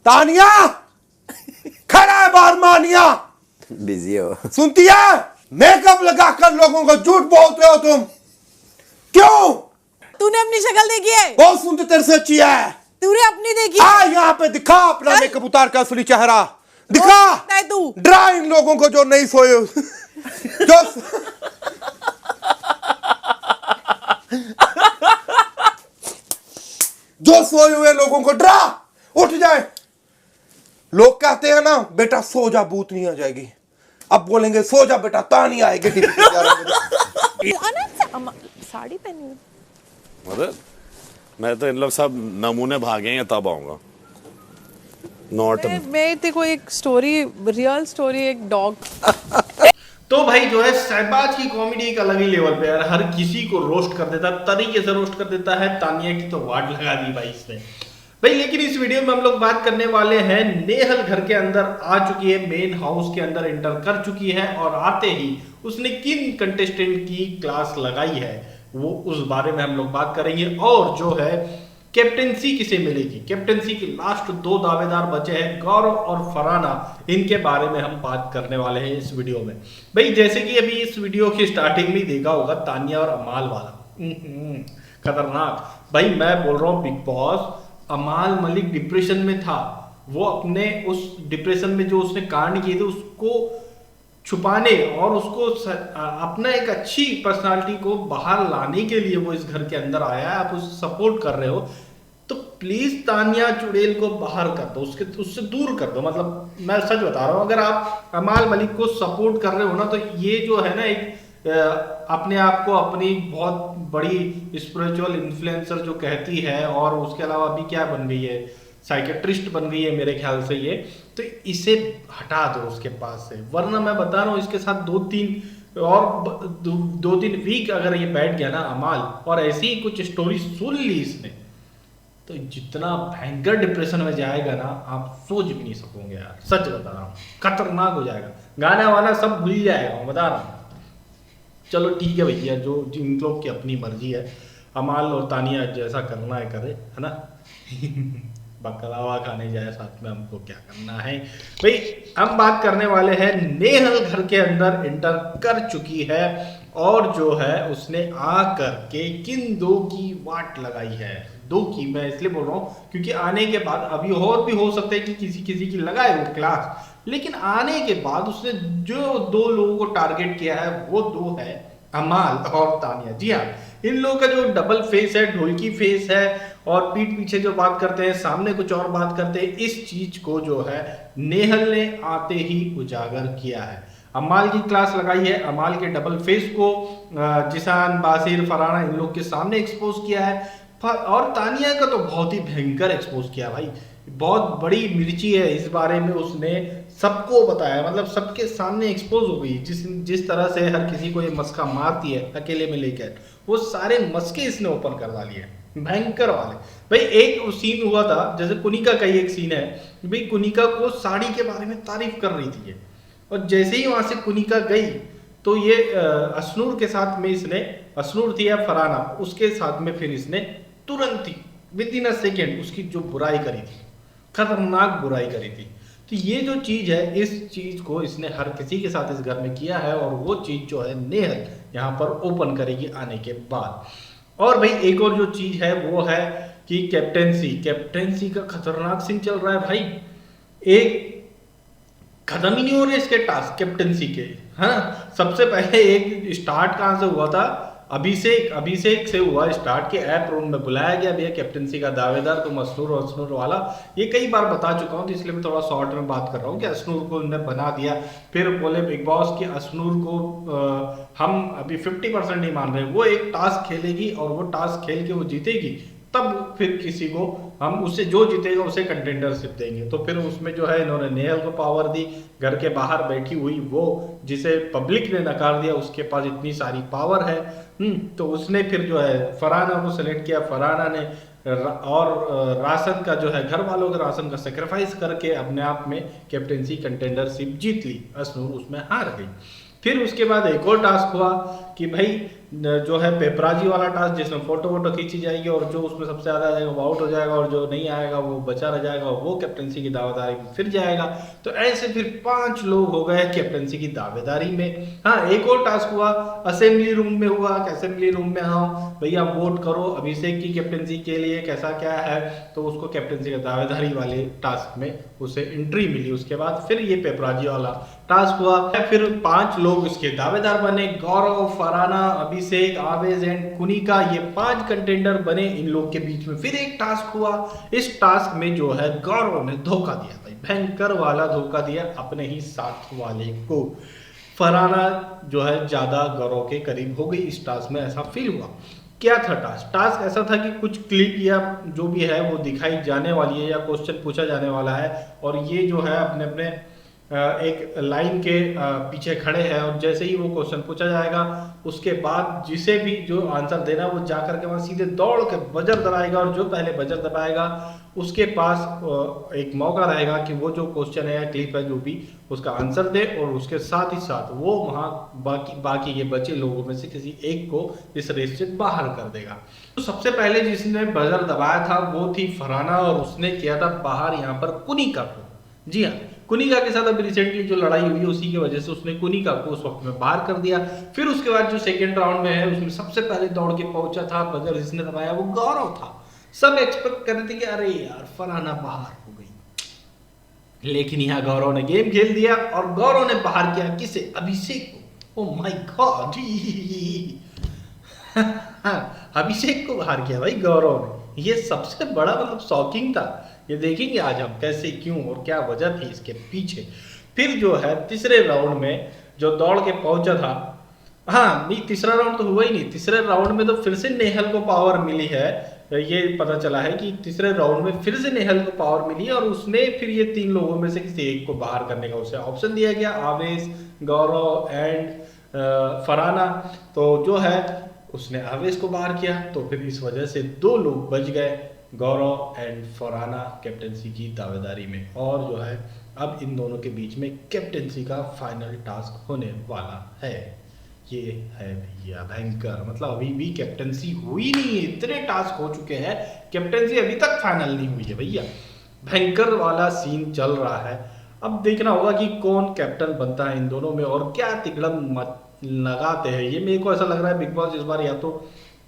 तानिया खड़ा है बाहर मानिया। बिजी हो। सुनती है? मेकअप लगाकर लोगों को झूठ बोलते हो तुम, क्यों? तूने अपनी शक्ल देखी है? बहुत सुंदर, तेरे से अच्छी है। तूने अपनी देखी आ यहाँ पे दिखा अपना मेकअप उतार का असली चेहरा दिखा। है तू डरा इन लोगों को जो नहीं सोए जो जो सोए हुए लोगों को डरा, उठ जाए। लोग कहते हैं ना बेटा सो जा भूत नहीं आ जाएगी, अब बोलेंगे सो जा बेटा तानी आएगी। साड़ी पहनी हुई। मदर मैं तो इन लोग सब नमूने भागे हैं तब आऊंगा। नॉट मैं तेरे को एक स्टोरी, रियल स्टोरी, एक डॉग। तो भाई जो है शहबाज की कॉमेडी एक अलग ही लेवल पे यार, हर किसी को रोस्ट कर देता, तरीके से रोस्ट कर देता है। तानिया की तो वाट लगा दी भाई इसने भाई। लेकिन इस वीडियो में हम लोग बात करने वाले हैं, नेहल घर के अंदर आ चुकी है, मेन हाउस के अंदर एंटर कर चुकी है और आते ही उसने किन कंटेस्टेंट की क्लास लगाई है वो उस बारे में हम लोग बात करेंगे। और जो है कैप्टेंसी किसे मिलेगी, कैप्टेंसी के लास्ट 2 दावेदार बचे हैं, गौरव और फरहाना, इनके बारे में हम बात करने वाले हैं इस वीडियो में। भाई जैसे कि अभी इस वीडियो की स्टार्टिंग में देखा होगा तानिया और अमाल वाला, खतरनाक। भाई मैं बोल रहा हूँ बिग बॉस, अमाल मलिक डिप्रेशन में था, वो अपने उस डिप्रेशन में जो उसने कांड किए थे उसको छुपाने और उसको अपना एक अच्छी पर्सनालिटी को बाहर लाने के लिए वो इस घर के अंदर आया है। आप उसे सपोर्ट कर रहे हो तो प्लीज तानिया चुड़ैल को बाहर कर दो, उससे दूर कर दो। मतलब मैं सच बता रहा हूँ, अगर आप अमाल मलिक को सपोर्ट कर रहे हो ना तो ये जो है ना एक अपने आप को अपनी बहुत बड़ी स्पिरिचुअल इन्फ्लुएंसर जो कहती है, और उसके अलावा अभी क्या बन गई है, साइकेट्रिस्ट बन गई है मेरे ख्याल से ये, तो इसे हटा दो उसके पास से। वरना मैं बता रहा हूँ इसके साथ 2-3 वीक अगर ये बैठ गया ना अमाल और ऐसी ही कुछ स्टोरी सुन ली इसने, तो जितना भयंकर डिप्रेशन में जाएगा ना आप सोच भी नहीं सकोगे यार, सच बता रहा हूँ, खतरनाक हो जाएगा। गाना वाना सब भूल जाएगा, मैं बता रहा हूँ। चलो ठीक है भैया, जो जिन लोग की अपनी मर्जी है, अमाल और तानिया जैसा करना है करे, है ना। बकलावा खाने जाए साथ में, हमको क्या करना है भाई। हम बात करने वाले हैं, नेहल घर के अंदर एंटर कर चुकी है और जो है उसने आकर के किन 2 की वाट लगाई है। 2 की मैं इसलिए बोल रहा हूँ क्योंकि आने के बाद अभी और भी हो सकता है कि किसी की लगाए वो क्लास, लेकिन आने के बाद उसने जो 2 लोगों को टारगेट किया है वो 2 है अमाल और तानिया। जी हाँ, इन लोगों का जो डबल फेस है, ढोलकी फेस है, और पीठ पीछे जो बात करते हैं सामने कुछ और बात करते हैं, इस चीज को जो है नेहल ने आते ही उजागर किया है। अमाल की क्लास लगाई है, अमाल के डबल फेस को जिसान, बासिर, फरहाना इन लोग के सामने एक्सपोज किया है, और तानिया का तो बहुत ही भयंकर एक्सपोज किया भाई। बहुत बड़ी मिर्ची है, इस बारे में उसने सबको बताया, मतलब सबके सामने एक्सपोज हो गई। जिस तरह से हर किसी को ये मस्का मारती है अकेले में लेकर, वो सारे मस्के इसने ओपन कर डाली है, भयंकर वाले। भाई एक सीन हुआ था, जैसे कुनिका का ही एक सीन है, भाई कुनिका को साड़ी के बारे में तारीफ कर रही थी ये, और जैसे ही वहां से कुनिका गई तो ये असनूर के साथ में इसने, असनूर थी या फरहाना, उसके साथ में फिर इसने तुरंत ही विद इन अ सेकेंड उसकी जो बुराई करी थी, खतरनाक बुराई करी थी। तो ये जो चीज है, इस चीज को इसने हर किसी के साथ इस घर में किया है, और वो चीज जो है नेहल यहाँ पर ओपन करेगी आने के बाद। और भाई एक और जो चीज है वो है कि कैप्टेंसी का खतरनाक सीन चल रहा है भाई। एक खत्म ही नहीं हो रहे इसके टास्क कैप्टेंसी के, है ना। सबसे पहले एक स्टार्ट कहाँ से हुआ था, अभिषेक से हुआ स्टार्ट के ऐप रूम में बुलाया गया, भैया कैप्टेंसी का दावेदार तुम असनूर वाला। ये कई बार बता चुका हूँ तो इसलिए मैं थोड़ा शॉर्ट में बात कर रहा हूँ कि असनूर को उन्होंने बना दिया। फिर बोले बिग बॉस कि असनूर को हम अभी 50% नहीं मान रहे, वो एक टास्क खेलेगी और वो टास्क खेल के वो जीतेगी, तब फिर किसी को हम उससे जो जीतेगा उसे कंटेंडरशिप देंगे। तो फिर उसमें जो है इन्होंने नेहल को पावर दी, घर के बाहर बैठी हुई वो जिसे पब्लिक ने नकार दिया उसके पास इतनी सारी पावर है। तो उसने फिर जो है फरहाना को सेलेक्ट किया, फरहाना ने और राशन का जो है घर वालों के राशन का सेक्रीफाइस करके अपने आप में कैप्टेंसी कंटेंडरशिप जीत ली, असनूर उसमें हार गई। फिर उसके बाद एक और टास्क हुआ कि भाई जो है पेपराजी वाला टास्क जिसमें फोटो वोटो खींची जाएगी और जो उसमें सबसे ज़्यादा आ जाएगा वो आउट हो जाएगा और जो नहीं आएगा वो बचा रह जाएगा और वो कैप्टनसी की दावेदारी में फिर जाएगा। तो ऐसे फिर 5 लोग हो गए कैप्टनसी की दावेदारी में। हाँ, एक और टास्क हुआ असेंबली रूम में हुआ कि असेंबली रूम में आओ भैया वोट करो अभिषेक की कैप्टनसी के लिए कैसा क्या है, तो उसको कैप्टनसी की दावेदारी वाले टास्क में उसे एंट्री मिली। उसके बाद फिर ये पेपराजी वाला टास्क हुआ, फिर 5 लोग इसके दावेदार बने, गौरव, फरहाना, अभिषेक, आवेश एंड कुनिका, ये 5 कंटेंडर बने। इन लोग के बीच में फिर एक टास्क हुआ। इस टास्क में जो है गौरव ने धोखा दिया भाई, भयंकर वाला धोखा दिया अपने ही साथ वाले को। फरहाना जो है ज्यादा गौरव के करीब हो गई इस टास्क में, ऐसा फील हुआ। क्या था टास्क? टास्क ऐसा था कि कुछ क्लिप या जो भी है वो दिखाई जाने वाली है या क्वेश्चन पूछा जाने वाला है और ये जो है अपने अपने एक लाइन के पीछे खड़े हैं और जैसे ही वो क्वेश्चन पूछा जाएगा उसके बाद जिसे भी जो आंसर देना वो जाकर के वहाँ सीधे दौड़ के बजर दबाएगा और जो पहले बजर दबाएगा उसके पास एक मौका रहेगा कि वो जो क्वेश्चन है या क्लिप है जो भी उसका आंसर दे और उसके साथ ही साथ वो वहाँ बाकी के बचे लोगों में से किसी एक को इस रेस से बाहर कर देगा। तो सबसे पहले जिसने बजर दबाया था वो थी फरहाना और उसने किया था बाहर यहाँ पर कुनिका को। जी हाँ, कुनिका के साथ अभी रिसेंटली जो लड़ाई हुई है उसी की वजह से उसने कुनिका को उस वक्त में बाहर कर दिया। फिर उसके बाद जो सेकंड राउंड में है उसमें सबसे पहले दौड़ के पहुंचा था, बजर जिसने दबाया वो गौरव था। सब एक्सपेक्ट कर रहे थे कि अरे यार फरहाना बाहर हो गई, लेकिन यहाँ गौरव ने गेम खेल दिया और गौरव ने बाहर किया किसे? अभिषेक को। ओ माय गॉड, अभिषेक को बाहर किया भाई गौरव ने। ये सबसे बड़ा मतलब शॉकिंग था। ये देखेंगे आज हम कैसे, क्यों और क्या वजह थी इसके पीछे। फिर जो है तीसरे राउंड में जो दौड़ के पहुंचा था, हाँ नहीं तीसरा राउंड तो हुआ ही नहीं, तीसरे राउंड में तो फिर से नेहल को पावर मिली है। ये पता चला है कि तीसरे राउंड में फिर से नेहल को पावर मिली और उसने फिर ये 3 लोगों में से किसी एक को बाहर करने का उसे ऑप्शन दिया गया, आवेश, गौरव एंड फरहाना। तो जो है उसने आवेश को बाहर किया, तो फिर इस वजह से 2 लोग बच गए, गौरव एंड फरहाना कैप्टनसी की दावेदारी में। और जो है अब इन दोनों के बीच में कैप्टनसी का फाइनल टास्क होने वाला है। ये है भैया भयंकर, मतलब अभी भी कैप्टनसी हुई नहीं है, इतने टास्क हो चुके हैं, कैप्टनसी अभी तक फाइनल नहीं हुई है भैया। भयंकर वाला सीन चल रहा है। अब देखना होगा कि कौन कैप्टन बनता है इन दोनों में और क्या तिकड़म लगाते हैं। ये मेरे को ऐसा लग रहा है बिग बॉस इस बार या तो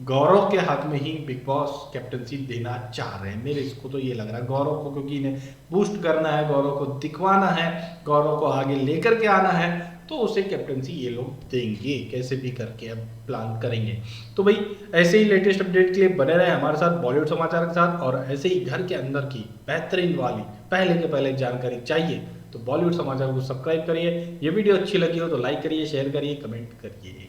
गौरव के हाथ में ही बिग बॉस कैप्टनसी देना चाह रहे हैं। मेरे इसको तो ये लग रहा है गौरव को, क्योंकि इन्हें बूस्ट करना है, गौरव को दिखवाना है, गौरव को आगे लेकर के आना है, तो उसे कैप्टनसी ये लोग देंगे कैसे भी करके, अब प्लान करेंगे। तो भाई ऐसे ही लेटेस्ट अपडेट के लिए बने रहे हमारे साथ बॉलीवुड समाचार के साथ, और ऐसे ही घर के अंदर की बेहतरीन वाली पहले के पहले जानकारी चाहिए तो बॉलीवुड समाचार को सब्सक्राइब करिए। ये वीडियो अच्छी लगी हो तो लाइक करिए, शेयर करिए, कमेंट करिए।